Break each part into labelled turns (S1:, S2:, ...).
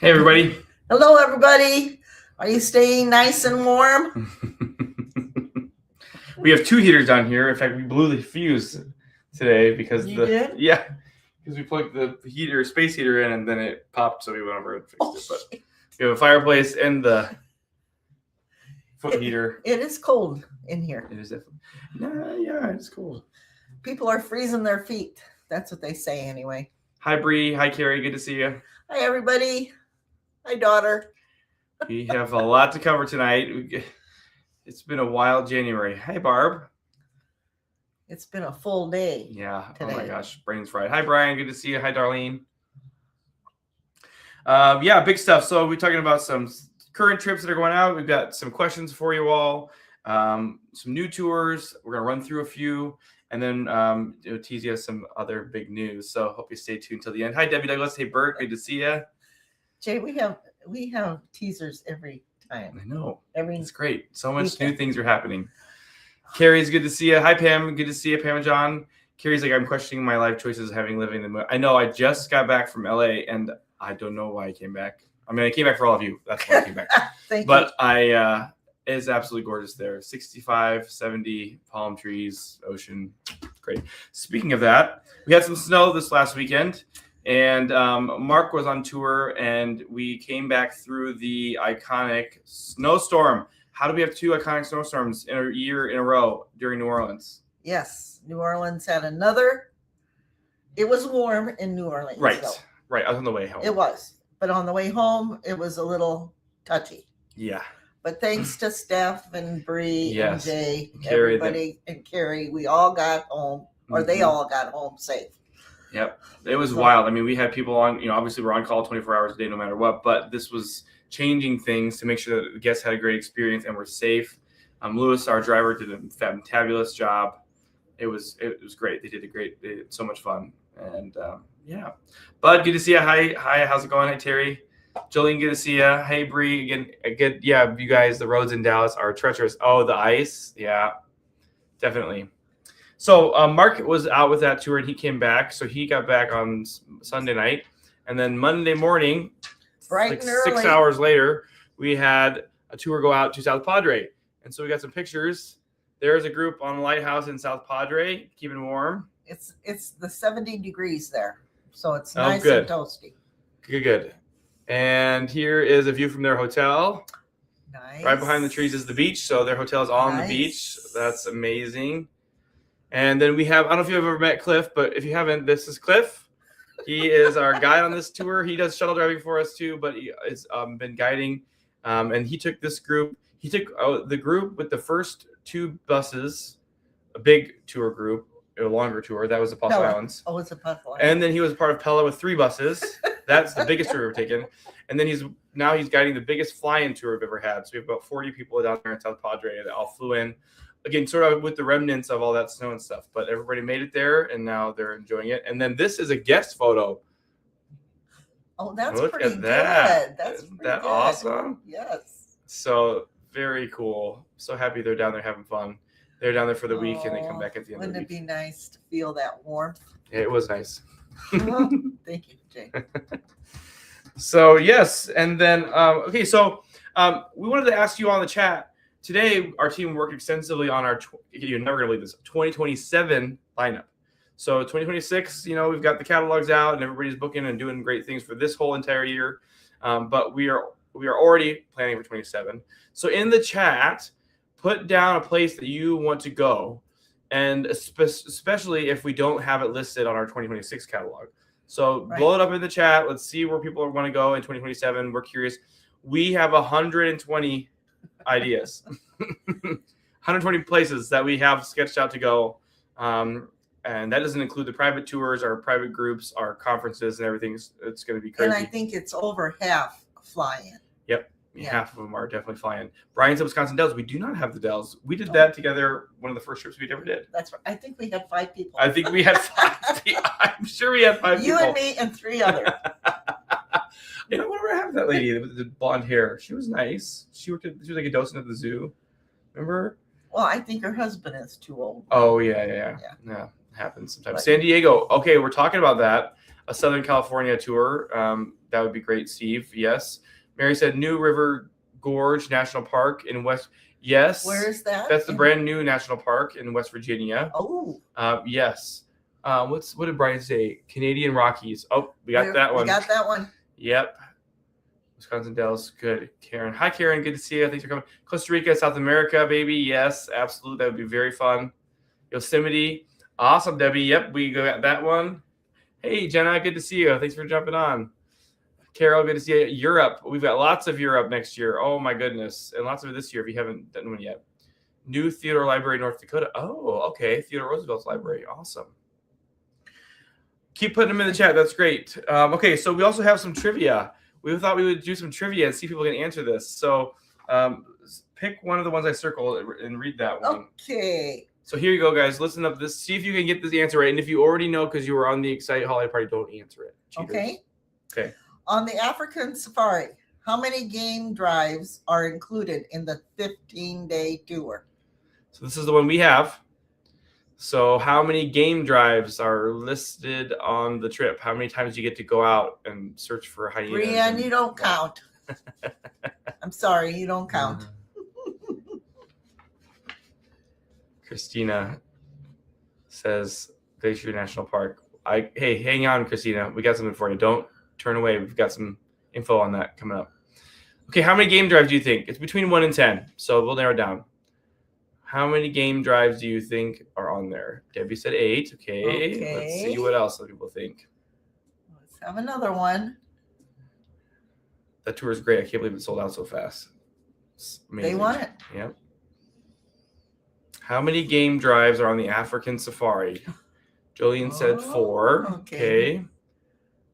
S1: Hey, everybody.
S2: Hello, everybody. Are you staying nice and warm?
S1: We have two heaters on here. In fact, we blew the fuse today because
S2: You did?
S1: because we plugged the space heater in, and then it popped, so we went over and fixed
S2: Oh,
S1: it. But
S2: shit.
S1: we have a fireplace and the foot heater.
S2: It is cold in here.
S1: It is definitely. Yeah, it's cold.
S2: People are freezing their feet. That's what they say anyway.
S1: Hi, Bree. Hi, Carrie. Good to see you.
S2: Hi, everybody. Hi, daughter.
S1: We have a lot to cover tonight. It's been a wild January. Hi, Barb.
S2: It's been a full day.
S1: Yeah.
S2: Today.
S1: Oh my gosh, brain's fried. Hi, Brian. Good to see you. Hi, Darlene. Yeah, big stuff. So we're talking about some current trips that are going out. We've got some questions for you all. Some new tours. We're gonna run through a few, and then tease you some other big news. So hope you stay tuned till the end. Hi, Debbie Douglas. Hey, Bert. Good to see you.
S2: Jay, we have teasers every time.
S1: I know.
S2: Every
S1: It's great. So much
S2: weekend.
S1: new things are happening. Carrie's good to see you. Hi, Pam. Good to see you, Pam and John. Carrie's like, I'm questioning my life choices having living in the moon. I know. I just got back from LA, and I don't know why I came back. I mean, I came back for all of you. That's why I came back.
S2: Thank
S1: But it's absolutely gorgeous there. 65, 70, palm trees, ocean. Great. Speaking of that, we had some snow this last weekend. And Mark was on tour, and we came back through the iconic snowstorm. How do we have two iconic snowstorms in a year in a row during New Orleans?
S2: you. Yes, New Orleans had another. It was warm in New Orleans.
S1: Right.
S2: though.
S1: Right. I was on the way home.
S2: It was. But on the way home, it was a little touchy.
S1: Yeah.
S2: But thanks to Steph and Bree
S1: Yes.
S2: and Jay,
S1: Carrie,
S2: everybody, and Carrie, we all got home, or they
S1: Mhm.
S2: all got home safe.
S1: Yep. It was wild. I mean, we had people on, obviously we're on call 24 hours a day, no matter what, but this was changing things to make sure that the guests had a great experience and were safe. Lewis, our driver, did a fabulous job. It was great. They did so much fun. And yeah. Bud, good to see you. Hi, how's it going? Hi, Terry. Jolene, good to see you. Hey, Bree, again, yeah, you guys, the roads in Dallas are treacherous. Oh, the ice. Yeah, definitely. So Mark was out with that tour, and he came back. So he got back on Sunday night. And then Monday morning,
S2: Bright
S1: like
S2: and early.
S1: 6 hours later, we had a tour go out to South Padre. And so we got some pictures. There's a group on Lighthouse in South Padre, keeping warm.
S2: It's the 70 degrees there, so it's
S1: Oh,
S2: nice
S1: good.
S2: and toasty.
S1: Good. And here is a view from their hotel.
S2: Nice.
S1: Right behind the trees is the beach. So their hotel is on the beach. That's amazing. And then we have, I don't know if you've ever met Cliff, but if you haven't, this is Cliff. He is our guide on this tour. He does shuttle driving for us too, but he has been guiding. And he took this group. He took the group with the first two buses, a big tour group, a longer tour. That was the Apostle
S2: Pella.
S1: Islands.
S2: Oh, it's a puzzle.
S1: And then he was part of Pella with 3 buses. That's the biggest tour we've ever taken. And then he's guiding the biggest fly-in tour we've ever had. So we have about 40 people down there in South Padre that all flew in. Again, sort of with the remnants of all that snow and stuff. But everybody made it there, and now they're enjoying it. And then this is a guest photo.
S2: Oh, that's
S1: Look
S2: pretty
S1: at that.
S2: good. That's
S1: Isn't
S2: pretty
S1: that
S2: good.
S1: awesome?
S2: Yes.
S1: So very cool. So happy they're down there having fun. They're down there for the week, and they come
S2: Oh,
S1: back at the end
S2: Wouldn't
S1: of
S2: it
S1: the week.
S2: be nice to feel that warmth?
S1: Yeah, it was nice.
S2: Oh, thank you, Jay.
S1: So yes, and then okay, so we wanted to ask you all in the chat today. Our team worked extensively on our you're never gonna believe this 2027 lineup. So 2026, we've got the catalogs out, and everybody's booking and doing great things for this whole entire year. But we are already planning for 27. So in the chat, put down a place that you want to go, and especially if we don't have it listed on our 2026 catalog. So
S2: Right.
S1: blow it up in the chat. Let's see where people want to go in 2027. We're curious. We have 120 ideas, 120 places that we have sketched out to go. And that doesn't include the private tours, our private groups, our conferences, and everything. It's going to be crazy.
S2: And I think it's over half fly-in.
S1: Yep.
S2: Yeah.
S1: Half of them are definitely flying. Brian's at Wisconsin Dells. We do not have the Dells. We did that together. One of the first trips we ever did.
S2: That's right. I think we had 5 people.
S1: I think we had 5. I'm sure we had 5
S2: You
S1: people.
S2: and me and 3 others.
S1: Whatever happened to that lady with the blonde hair? She was nice. She was like a docent at the zoo. Remember her?
S2: Well, I think her husband is too old.
S1: Oh, yeah. It happens sometimes.
S2: But-
S1: San Diego. Okay, we're talking about that. a Southern California tour. That would be great, Steve. Yes. Mary said New River Gorge National Park in West. Yes.
S2: Where is that?
S1: That's the brand new national park in West Virginia.
S2: Oh.
S1: Yes. What did Brian say? Canadian Rockies. Oh, we got that one.
S2: We got that one.
S1: Yep. Wisconsin Dells. Good. Karen. Hi, Karen. Good to see you. Thanks for coming. Costa Rica, South America, baby. Yes, absolutely. That would be very fun. Yosemite. Awesome, Debbie. Yep, we got that one. Hey, Jenna. Good to see you. Thanks for jumping on. Carol, good to see you. Europe. We've got lots of Europe next year. Oh, my goodness. And lots of it this year if you haven't done one yet. New Theodore Library, North Dakota. Oh, okay. Theodore Roosevelt's library. Awesome. Keep putting them in the chat. That's great. Okay, so we also have some trivia. We thought we would do some trivia and see if people can answer this. So pick one of the ones I circled and read that one.
S2: Okay.
S1: So here you go, guys. Listen up. This. See if you can get this answer right. And if you already know because you were on the Excite Holiday Party, don't answer it. Cheaters.
S2: Okay.
S1: Okay.
S2: On the African safari, how many game drives are included in the 15-day tour?
S1: So this is the one we have. So how many game drives are listed on the trip? How many times you get to go out and search for hyenas?
S2: Brienne, you don't count. I'm sorry, you don't count.
S1: Christina says Glacier National Park. Hey, hang on, Christina. We got something for you. Don't turn away. We've got some info on that coming up. Okay, how many game drives do you think? It's between 1 and 10, so we'll narrow it down. How many game drives do you think are on there? Debbie said 8. Okay. Let's see what else other people think.
S2: Let's have another one.
S1: That tour is great. I can't believe it sold out so fast. It's amazing.
S2: They want it.
S1: Yep. How many game drives are on the African safari? Jolene said 4. Okay.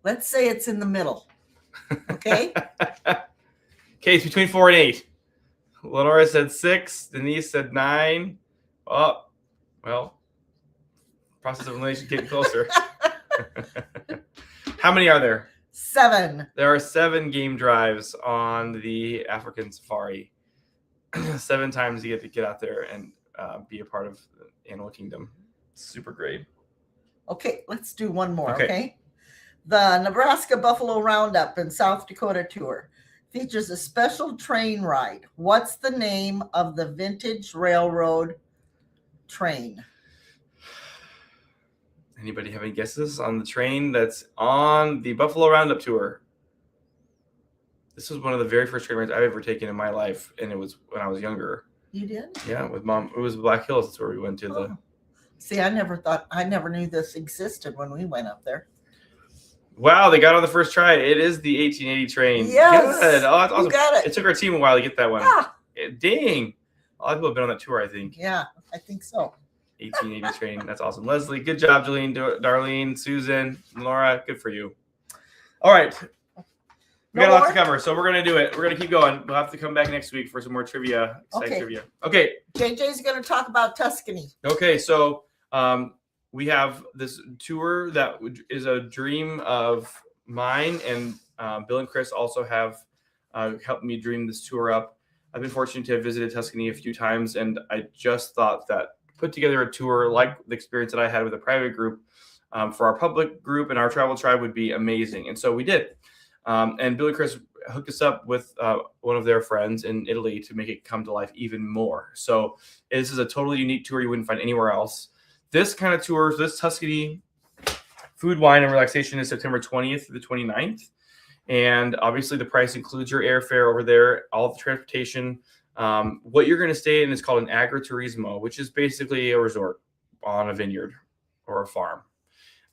S2: Let's say it's in the middle. Okay.
S1: Okay, it's between 4 and 8. Lenora said 6. Denise said 9. Oh, well, process of elimination getting closer. How many are there?
S2: 7.
S1: There are 7 game drives on the African safari. 7 times you get to get out there and be a part of the Animal Kingdom. Super great.
S2: Okay, let's do one more. Okay. The Nebraska Buffalo Roundup and South Dakota tour features a special train ride. What's the name of the vintage railroad train?
S1: Anybody have any guesses on the train that's on the Buffalo Roundup tour? This was one of the very first train rides I've ever taken in my life, and it was when I was younger.
S2: You did?
S1: Yeah, with Mom. It was Black Hills. That's where we went to.
S2: Oh. See, I never knew this existed when we went up there.
S1: Wow, they got on the first try. It is the 1880 train.
S2: Yes.
S1: Good. Oh, that's awesome.
S2: You got it.
S1: It took our team a while to get that one.
S2: Yeah.
S1: Dang. A lot of people have been on that tour, I think.
S2: Yeah, I think so.
S1: 1880 train. That's awesome. Leslie, good job. Jolene, Darlene, Susan, Laura, good for you. All right. We got a lot to cover, so we're going to do it. We're going to keep going. We'll have to come back next week for some more trivia. Trivia. Okay.
S2: JJ's going to talk about Tuscany.
S1: Okay, so we have this tour that is a dream of mine, and Bill and Chris also have helped me dream this tour up. I've been fortunate to have visited Tuscany a few times, and I just thought that put together a tour like the experience that I had with a private group for our public group and our travel tribe would be amazing. And so we did. And Bill and Chris hooked us up with one of their friends in Italy to make it come to life even more. So this is a totally unique tour you wouldn't find anywhere else. This kind of tour, this Tuscany food, wine, and relaxation is September 20th to the 29th. And obviously the price includes your airfare over there, all the transportation. What you're going to stay in is called an agriturismo, which is basically a resort on a vineyard or a farm.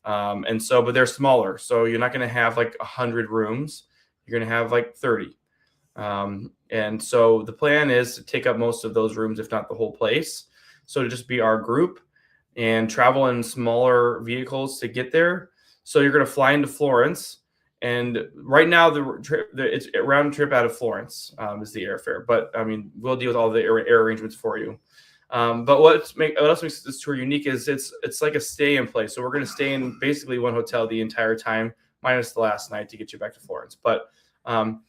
S1: But they're smaller. So you're not going to have like 100 rooms. You're going to have like 30. And so the plan is to take up most of those rooms, if not the whole place. So to just be our group and travel in smaller vehicles to get there. So you're going to fly into Florence. And right now, it's a round trip out of Florence is the airfare. But, I mean, we'll deal with all the air arrangements for you. But what else makes this tour unique is it's like a stay in place. So we're going to stay in basically one hotel the entire time, minus the last night to get you back to Florence. But and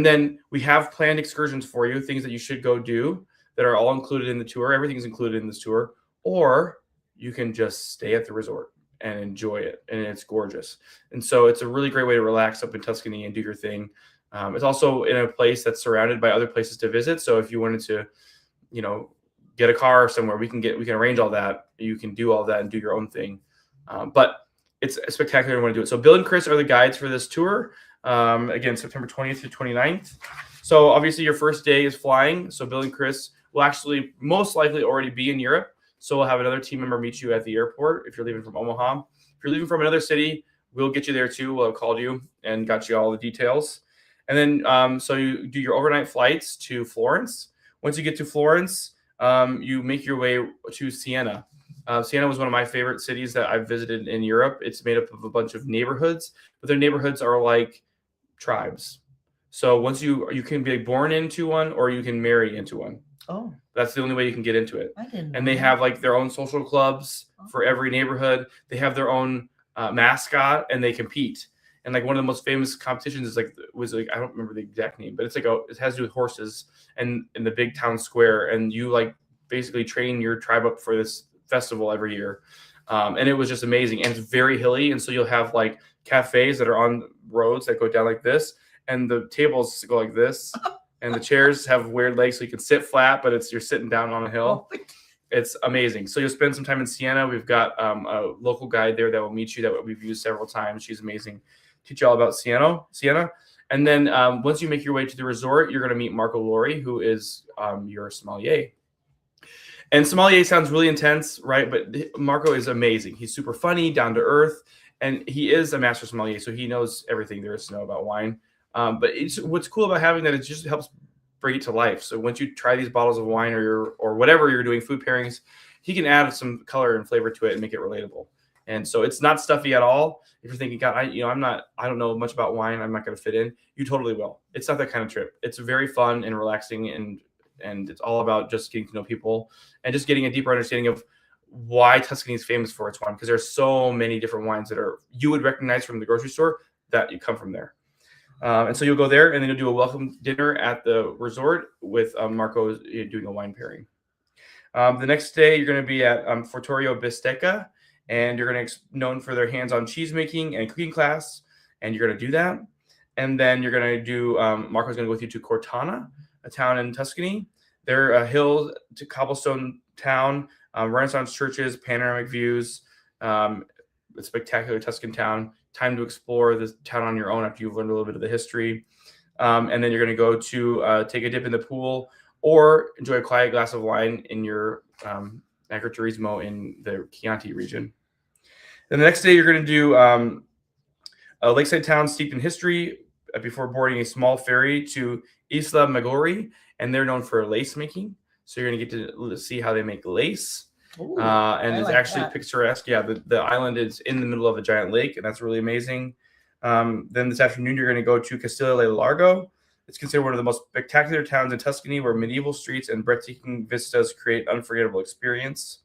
S1: then we have planned excursions for you, things that you should go do that are all included in the tour. Everything's included in this tour. Or you can just stay at the resort and enjoy it. And it's gorgeous. And so it's a really great way to relax up in Tuscany and do your thing. It's also in a place that's surrounded by other places to visit. So if you wanted to, get a car somewhere, we can arrange all that. You can do all that and do your own thing. But it's spectacular to want to do it. So Bill and Chris are the guides for this tour. Again, September 20th through 29th. So obviously your first day is flying. So Bill and Chris will actually most likely already be in Europe. So we'll have another team member meet you at the airport if you're leaving from Omaha. If you're leaving from another city, we'll get you there too. We'll have called you and got you all the details. And then so you do your overnight flights to Florence. Once you get to Florence, you make your way to Siena. Siena was one of my favorite cities that I've visited in Europe. It's made up of a bunch of neighborhoods, but their neighborhoods are like tribes. So once you can be born into one or you can marry into one.
S2: Oh,
S1: that's the only way you can get into it.
S2: I didn't know.
S1: And they have like their own social clubs for every neighborhood. They have their own mascot and they compete. And like one of the most famous competitions is I don't remember the exact name, but it has to do with horses and in the big town square. And you like basically train your tribe up for this festival every year. And it was just amazing. And it's very hilly. And so you'll have like cafes that are on roads that go down like this. And the tables go like this. And the chairs have weird legs so you can sit flat, but you're sitting down on a hill. It's amazing. So you'll spend some time in Siena. We've got a local guide there that will meet you that we've used several times. She's amazing. Teach you all about Siena. And then once you make your way to the resort, you're going to meet Marco Lori, who is your sommelier. And sommelier sounds really intense, right? But Marco is amazing. He's super funny, down to earth, and he is a master sommelier, so he knows everything there is to know about wine. But what's cool about having that, it just helps bring it to life. So once you try these bottles of wine or whatever you're doing, food pairings, he can add some color and flavor to it and make it relatable. And so it's not stuffy at all. If you're thinking, God, I don't know much about wine, I'm not going to fit in. You totally will. It's not that kind of trip. It's very fun and relaxing, and it's all about just getting to know people and just getting a deeper understanding of why Tuscany is famous for its wine. Because there's so many different wines that you would recognize from the grocery store that you come from there. And so you'll go there, and then you'll do a welcome dinner at the resort with Marco doing a wine pairing. The next day, you're going to be at Fortorio Bistecca, and you're going to known for their hands-on cheese making and cooking class, and you're going to do that. And then you're going to do Marco's going to go with you to Cortana, a town in Tuscany. They're a hill to cobblestone town, Renaissance churches, panoramic views, a spectacular Tuscan town. Time to explore this town on your own after you've learned a little bit of the history. And then you're going to go to take a dip in the pool or enjoy a quiet glass of wine in your agriturismo in the Chianti region. Then the next day, you're going to do a lakeside town steeped in history before boarding a small ferry to Isla Maggiore, and they're known for lace making. So you're going to get to see how they make lace.
S2: Ooh,
S1: and it's actually picturesque. Yeah, the island is in the middle of a giant lake, and that's really amazing. Then this afternoon, you're going to go to Castillo del Largo. It's considered one of the most spectacular towns in Tuscany, where medieval streets and breathtaking vistas create an unforgettable experience.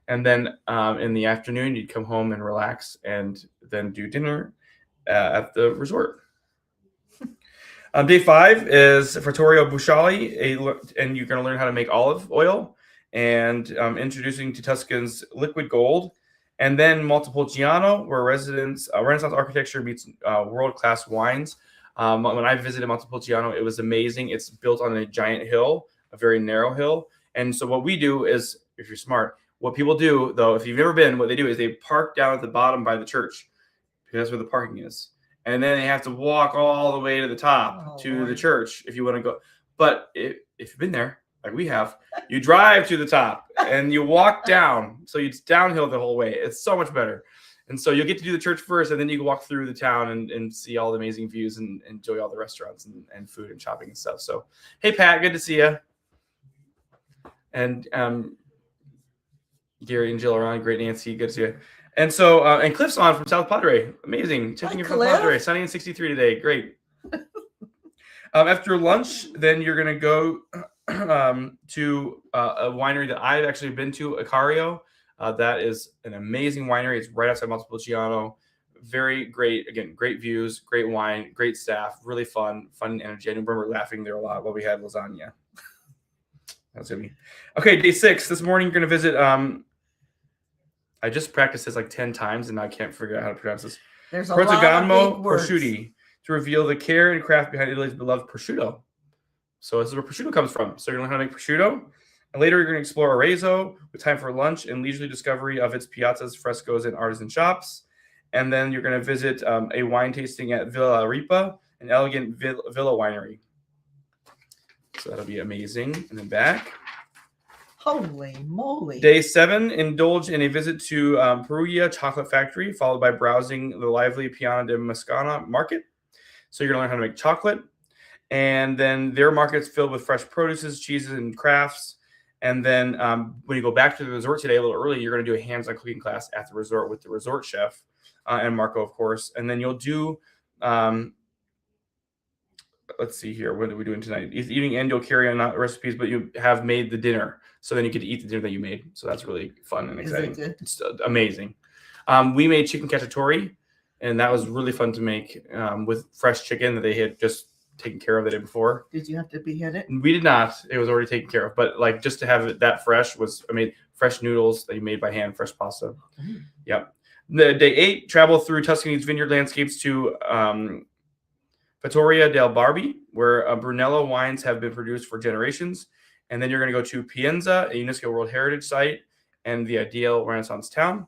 S1: And then in the afternoon, you'd come home and relax, and then do dinner at the resort. Day 5 is Fortorio Busciali, and you're going to learn how to make olive oil, and introducing to Tuscan's liquid gold, and then Montepulciano, where Renaissance architecture meets world-class wines. When I visited Montepulciano, it was amazing. It's built on a giant hill, a very narrow hill. And so what we do is, if you're smart, what people do, though, if you've never been, what they do is they park down at the bottom by the church, because that's where the parking is. And then they have to walk all the way to the top the church if you want to go. But if you've been there, like we have, you drive to the top and you walk down. So it's downhill the whole way. It's so much better. And so you'll get to do the church first, and then you can walk through the town and see all the amazing views and enjoy all the restaurants and food and shopping and stuff. So, hey, Pat, good to see you. And Gary and Jill are on. Great, Nancy. Good to see you. And so, and Cliff's on from South Padre. Amazing. Checking in from Padre. Sunny and 63 today. Great. After lunch, then you're going to go to a winery that I've actually been to, Icario. That is an amazing winery. It's right outside Montepulciano. Very great. Again, great views, great wine, great staff, really fun energy. I remember laughing there a lot while we had lasagna. That's gonna be okay. Day 6. This morning, you're going to visit I just practiced this like 10 times, and I can't figure out how to pronounce this.
S2: There's a lot of big
S1: Protogammo
S2: words.
S1: prosciutti, to reveal the care and craft behind Italy's beloved prosciutto. So this is where prosciutto comes from. So you're going to learn how to make prosciutto. And later you're going to explore Arezzo with time for lunch and leisurely discovery of its piazzas, frescoes, and artisan shops. And then you're going to visit a wine tasting at Villa Ripa, an elegant villa winery. So that'll be amazing. And then back.
S2: Holy moly.
S1: Day 7, indulge in a visit to Perugia Chocolate Factory, followed by browsing the lively Piana di Mascana market. So you're going to learn how to make chocolate. And then their market's filled with fresh produces, cheeses, and crafts. And then when you go back to the resort today a little early, you're going to do a hands-on cooking class at the resort with the resort chef and Marco, of course. And then you'll do, let's see here, what are we doing tonight? Eating, and you'll carry on not recipes, but you have made the dinner. So then you get to eat the dinner that you made. So that's really fun and exciting.
S2: Is it good?
S1: It's amazing. We made chicken cacciatore, and that was really fun to make with fresh chicken that they had just taken care of the day before.
S2: Did you have to behead it?
S1: We did not. It was already taken care of. But like just to have it that fresh was, I made fresh noodles that you made by hand, fresh pasta.
S2: Mm.
S1: Yep. The day 8, travel through Tuscany's vineyard landscapes to Fattoria del Barbi, where Brunello wines have been produced for generations. And then you're going to go to Pienza, a UNESCO World Heritage Site, and the ideal Renaissance town.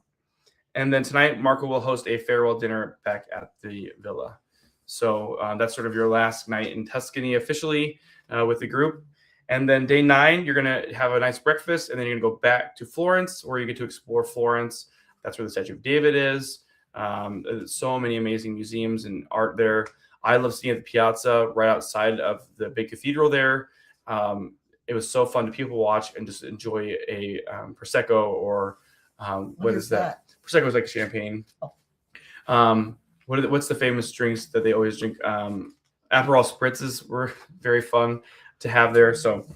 S1: And then tonight, Marco will host a farewell dinner back at the villa. So that's sort of your last night in Tuscany officially with the group. And then day 9, you're going to have a nice breakfast, and then you're going to go back to Florence, where you get to explore Florence. That's where the Statue of David is. So many amazing museums and art there. I love seeing at the piazza right outside of the big cathedral there. It was so fun to people watch and just enjoy a Prosecco or what is that? Prosecco is like champagne.
S2: Oh.
S1: What's the famous drinks that they always drink? Aperol spritzes were very fun to have there. So,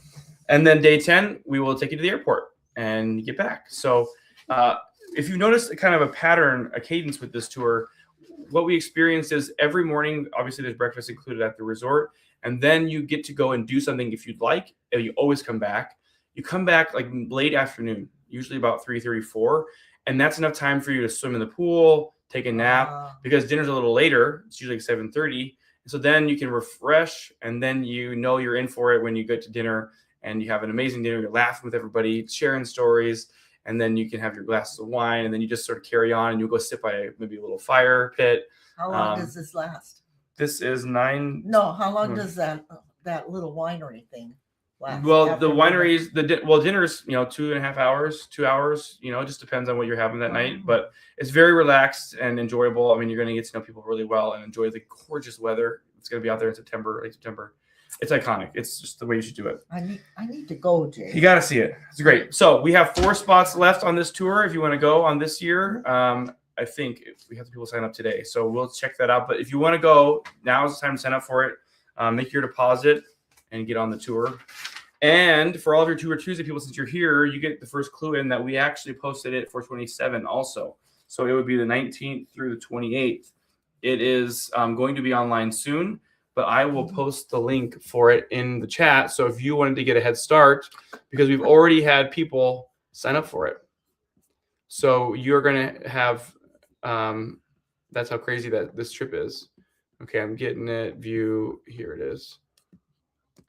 S1: and then day 10, we will take you to the airport and get back. So if you notice kind of a pattern, a cadence with this tour, what we experienced is every morning, obviously there's breakfast included at the resort, and then you get to go and do something if you'd like. And you always come back. You come back like late afternoon, usually about 3:34, and that's enough time for you to swim in the pool, take a nap, because dinner's a little later. It's usually like 7:30. So then you can refresh, and then you know you're in for it when you get to dinner, and you have an amazing dinner. You're laughing with everybody, sharing stories, and then you can have your glasses of wine, and then you just sort of carry on, and you'll go sit by maybe a little fire pit.
S2: How long does this last?
S1: This is 9.
S2: No, how long does that little winery thing last?
S1: Well, the wineries, dinner's 2.5 hours, 2 hours. It just depends on what you're having that night. But it's very relaxed and enjoyable. I mean, you're going to get to know people really well and enjoy the gorgeous weather. It's going to be out there in September, late September. It's iconic. It's just the way you should do it.
S2: I need to go, Jay.
S1: You got to see it. It's great. So we have 4 spots left on this tour. If you want to go on this year, I think we have the people sign up today. So we'll check that out. But if you want to go, now is the time to sign up for it. Make your deposit and get on the tour. And for all of your Tour Tuesday people, since you're here, you get the first clue in that we actually posted it for 27 also. So it would be the 19th through the 28th. It is going to be online soon, but I will post the link for it in the chat. So if you wanted to get a head start, because we've already had people sign up for it. So you're going to have, that's how crazy that this trip is. Okay, I'm getting it. View, here it is.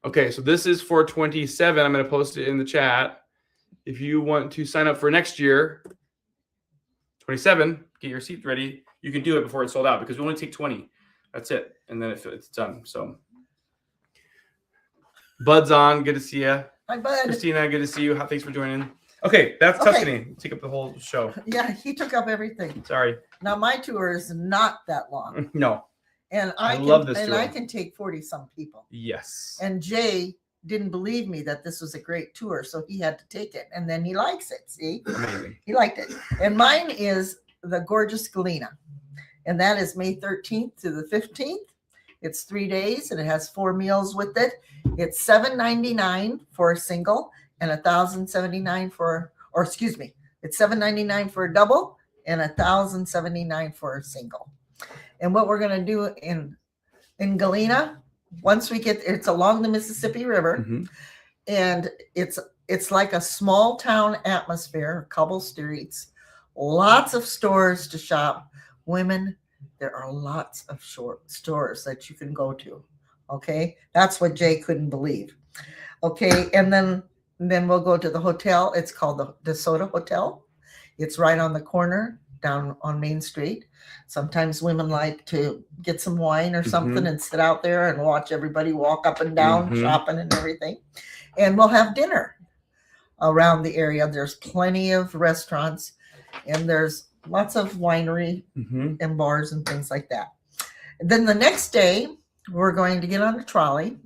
S1: Okay, so this is for 27. I'm going to post it in the chat. If you want to sign up for next year, 27, get your seat ready. You can do it before it's sold out because we only take 20. That's it. And then it's done. So, Bud's on. Good to see you.
S2: Hi, Bud.
S1: Christina, good to see you. Thanks for joining. Okay, that's Tuscany. Take up the whole show.
S2: Yeah, he took up everything.
S1: Sorry.
S2: Now, my tour is not that long.
S1: No.
S2: And
S1: I love this tour.
S2: I can take 40-some people.
S1: Yes.
S2: And Jay didn't believe me that this was a great tour, so he had to take it. And then he likes it. See?
S1: Amazing.
S2: He liked it. And mine is the gorgeous Galena. And that is May 13th to the 15th. It's 3 days, and it has 4 meals with it. It's $799 for a single and $1,079 for, or excuse me, it's $799 for a double and $1,079 for a single. And what we're going to do in Galena, once we get, it's along the Mississippi River, and it's like a small town atmosphere, cobble streets, Lots of stores to shop. Women, there are lots of stores that you can go to. Okay, that's what Jay couldn't believe. Okay, and then we'll go to the hotel. It's called the DeSoto Hotel. It's right on the corner down on Main Street. Sometimes women like to get some wine or something and sit out there and watch everybody walk up and down, shopping and everything. And we'll have dinner around the area. There's plenty of restaurants, and there's lots of winery and bars and things like that. And then the next day, we're going to get on a trolley,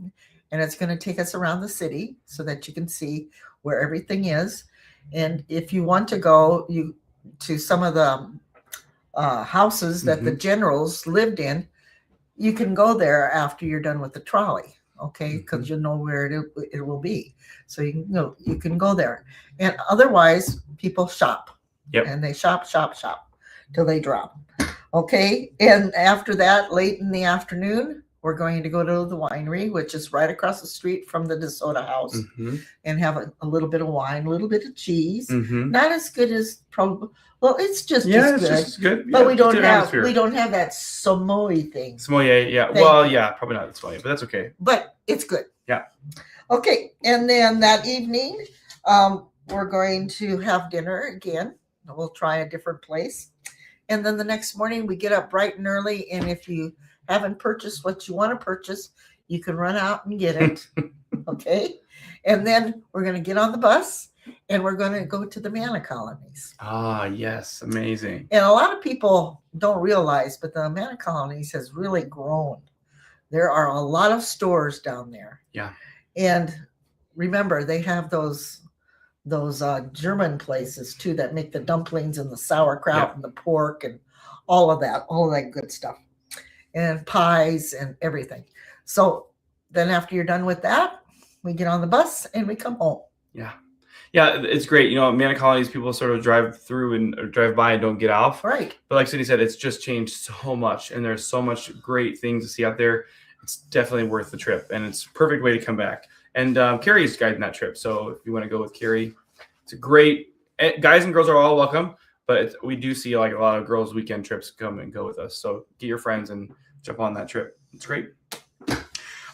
S2: and it's going to take us around the city so that you can see where everything is. And if you want to go to some of the houses that the generals lived in, you can go there after you're done with the trolley. Okay, because you know where it will be, so you can go there. And otherwise, people shop.
S1: Yep.
S2: And they shop till they drop. Okay, and after that, late in the afternoon, we're going to go to the winery, which is right across the street from the DeSoto house, and have a little bit of wine, a little bit of cheese. Not as good as probably. Well, it's just as good.
S1: Just good.
S2: But we don't have that Samoy thing.
S1: Samoy, yeah. Well, yeah, probably not Samoy, but that's okay.
S2: But it's good.
S1: Yeah.
S2: Okay, and then that evening, we're going to have dinner again. We'll try a different place. And then the next morning, we get up bright and early. And if you haven't purchased what you want to purchase, you can run out and get it. Okay. And then we're going to get on the bus, and we're going to go to the Manna Colonies.
S1: Ah, yes. Amazing.
S2: And a lot of people don't realize, but the Manna Colonies has really grown. There are a lot of stores down there.
S1: Yeah.
S2: And remember, they have those German places too that make the dumplings and the sauerkraut and the pork and all of that good stuff, and pies and everything. So then after you're done with that, we get on the bus and we come home.
S1: Yeah, it's great. You know, Manna Colonies, people sort of drive through or drive by and don't get off.
S2: Right.
S1: But like Cindy said, it's just changed so much, and there's so much great things to see out there. It's definitely worth the trip, and it's a perfect way to come back. And Carrie's guiding that trip, so if you want to go with Carrie, it's a great. Guys and girls are all welcome, but we do see like a lot of girls' weekend trips come and go with us. So get your friends and jump on that trip. It's great.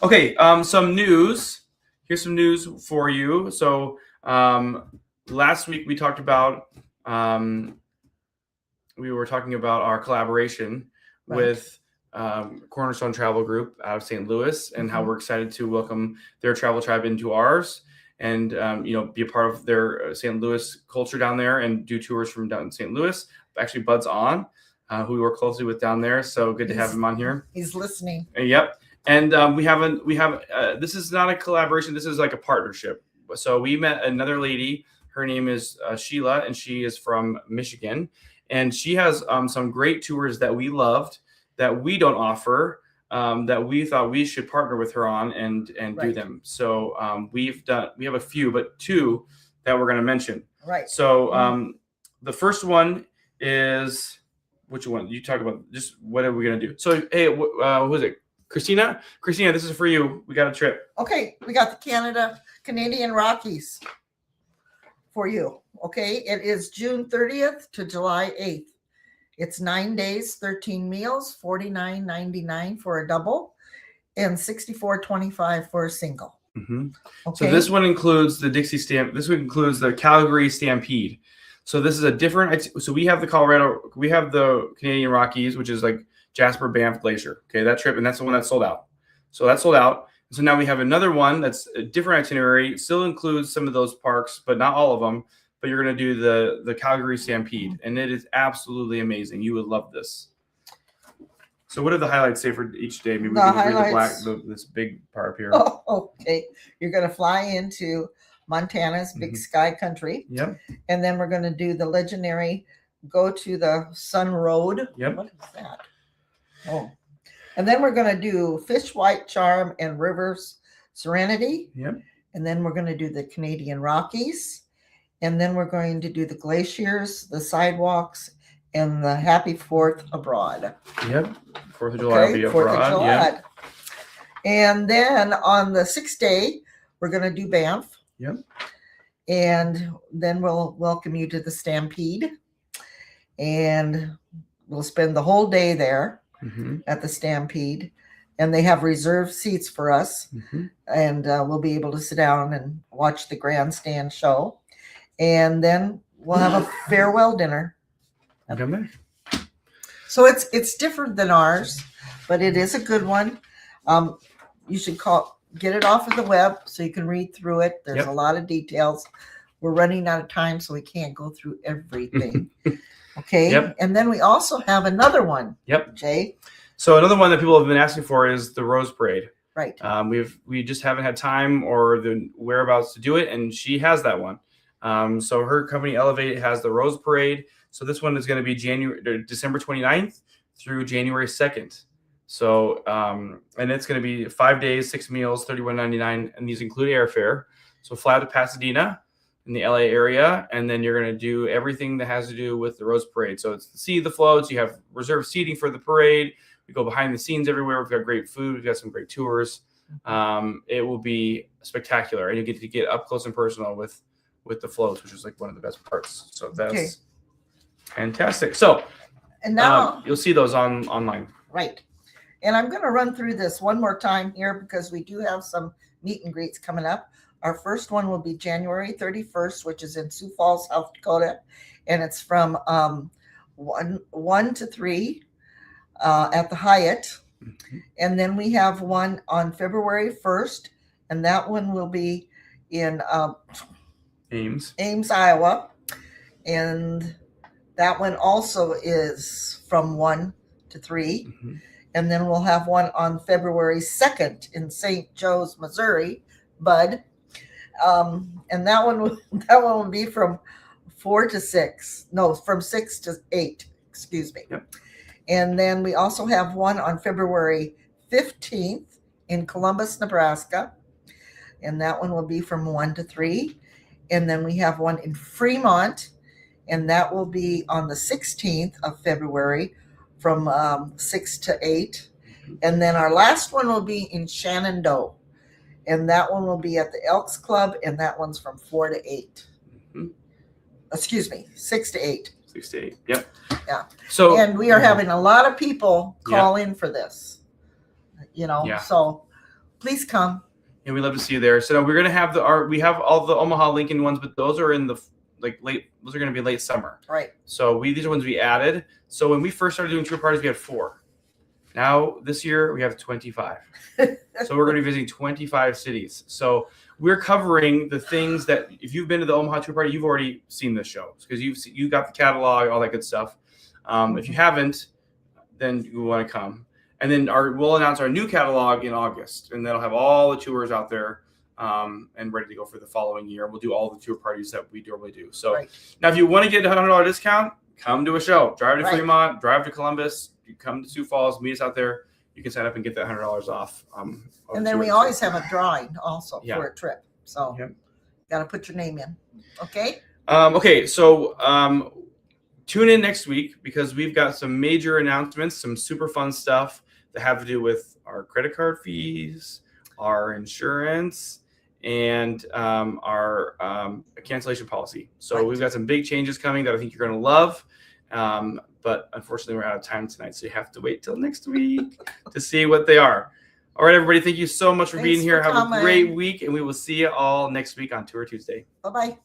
S1: Okay, some news. Here's some news for you. So last week we talked about we were talking about our collaboration with Cornerstone Travel Group out of St. Louis, and how we're excited to welcome their travel tribe into ours, and be a part of their St. Louis culture down there, and do tours from down in St. Louis. Actually, Bud's on, who we work closely with down there. So good to have him on here.
S2: He's listening.
S1: Yep. And we have this is not a collaboration. This is like a partnership. So we met another lady. Her name is Sheila, and she is from Michigan, and she has some great tours that we loved that we don't offer, that we thought we should partner with her on and do them. So we have a few, but two that we're going to mention.
S2: Right.
S1: So the first one is, which one? You talk about just what are we going to do? So, hey, who is it? Christina, this is for you. We got a trip.
S2: Okay. We got the Canadian Rockies for you. Okay. It is June 30th to July 8th. It's 9 days, 13 meals, $49.99 for a double, and $64.25 for a single.
S1: Mm-hmm.
S2: Okay.
S1: So this one includes the Dixie Stamp. This one includes the Calgary Stampede. So this is a different. So we have the Canadian Rockies, which is like Jasper Banff Glacier. Okay, that trip, and that's the one that's sold out. So that's sold out. So now we have another one that's a different itinerary. Still includes some of those parks, but not all of them. But you're going to do the Calgary Stampede, and it is absolutely amazing. You would love this. So what are the highlights say for each day? Maybe we can read this big part here.
S2: Oh, okay. You're going to fly into Montana's Big Sky Country.
S1: Yep.
S2: And then we're going to do the legendary, go to the Sun Road.
S1: Yep.
S2: What is that? Oh. And then we're going to do Fish White Charm and Rivers Serenity.
S1: Yep.
S2: And then we're going to do the Canadian Rockies. And then we're going to do the glaciers, the sidewalks, and the Happy 4th abroad.
S1: Yep. 4th of July will be abroad. 4th of July. Yep.
S2: And then on the 6th day, we're going to do Banff.
S1: Yep.
S2: And then we'll welcome you to the Stampede. and we'll spend the whole day there at the Stampede. And they have reserved seats for us, and we'll be able to sit down and watch the grandstand show. And then we'll have a farewell dinner.
S1: Come there.
S2: So it's different than ours, but it is a good one. You should get it off of the web so you can read through it. There's a lot of details. We're running out of time, so we can't go through everything. Okay.
S1: Yep.
S2: And then we also have another one.
S1: Yep.
S2: Jay.
S1: So another one that people have been asking for is the Rose Parade.
S2: Right.
S1: We just haven't had time or the whereabouts to do it, and she has that one. So her company Elevate has the Rose Parade. So this one is going to be December 29th through January 2nd. So and it's going to be 5 days, 6 meals, $31.99, and these include airfare. So fly out to Pasadena in the LA area, and then you're going to do everything that has to do with the Rose Parade. So it's see the floats. You have reserved seating for the parade. We go behind the scenes everywhere. We've got great food. We've got some great tours. It will be spectacular, and you get to get up close and personal with the floats, which is like one of the best parts. So that's fantastic. So
S2: and now
S1: you'll see those online.
S2: Right. And I'm going to run through this one more time here because we do have some meet and greets coming up. Our first one will be January 31st, which is in Sioux Falls, South Dakota. And it's from 1 to 3 at the Hyatt. And then we have one on February 1st. And that one will be in Ames, Iowa. And that one also is from 1 to 3. And then we'll have one on February 2nd in St. Joe's, Missouri, Bud. And that one will be from 4 to 6. No, from 6 to 8. Excuse me.
S1: Yep.
S2: And then we also have one on February 15th in Columbus, Nebraska. And that one will be from 1 to 3. And then we have one in Fremont, and that will be on the 16th of February from 6 to 8. And then our last one will be in Shenandoah, and that one will be at the Elks Club, and that one's from 4 to 8. Excuse me, 6 to 8.
S1: 6 to 8. Yep.
S2: Yeah.
S1: So
S2: and we are having a lot of people call in for this. So please come.
S1: And we'd love to see you there. So we're gonna have we have all the Omaha Lincoln ones, but those are in the those are gonna be late summer.
S2: Right.
S1: So these are ones we added. So when we first started doing tour parties, we had 4. Now this year we have 25. So we're gonna be visiting 25 cities. So we're covering the things that if you've been to the Omaha tour party, you've already seen this show because you got the catalog, all that good stuff. If you haven't, then you want to come. And then we'll announce our new catalog in August, and that'll have all the tours out there and ready to go for the following year. We'll do all the tour parties that we normally do. So now, if you want to get a $100 discount, come to a show. Drive to Fremont, drive to Columbus, you come to Sioux Falls, meet us out there. You can sign up and get that $100 off.
S2: And then we always have a drawing also for a trip. So got to put your name in. Okay.
S1: Okay. So tune in next week because we've got some major announcements, some super fun stuff that have to do with our credit card fees, our insurance, and our cancellation policy. So we've got some big changes coming that I think you're going to love. But unfortunately, we're out of time tonight, so you have to wait till next week to see what they are. All right, everybody, thank you so much for being here. Have a great week, and we will see you all next week on Tour Tuesday.
S2: Bye-bye.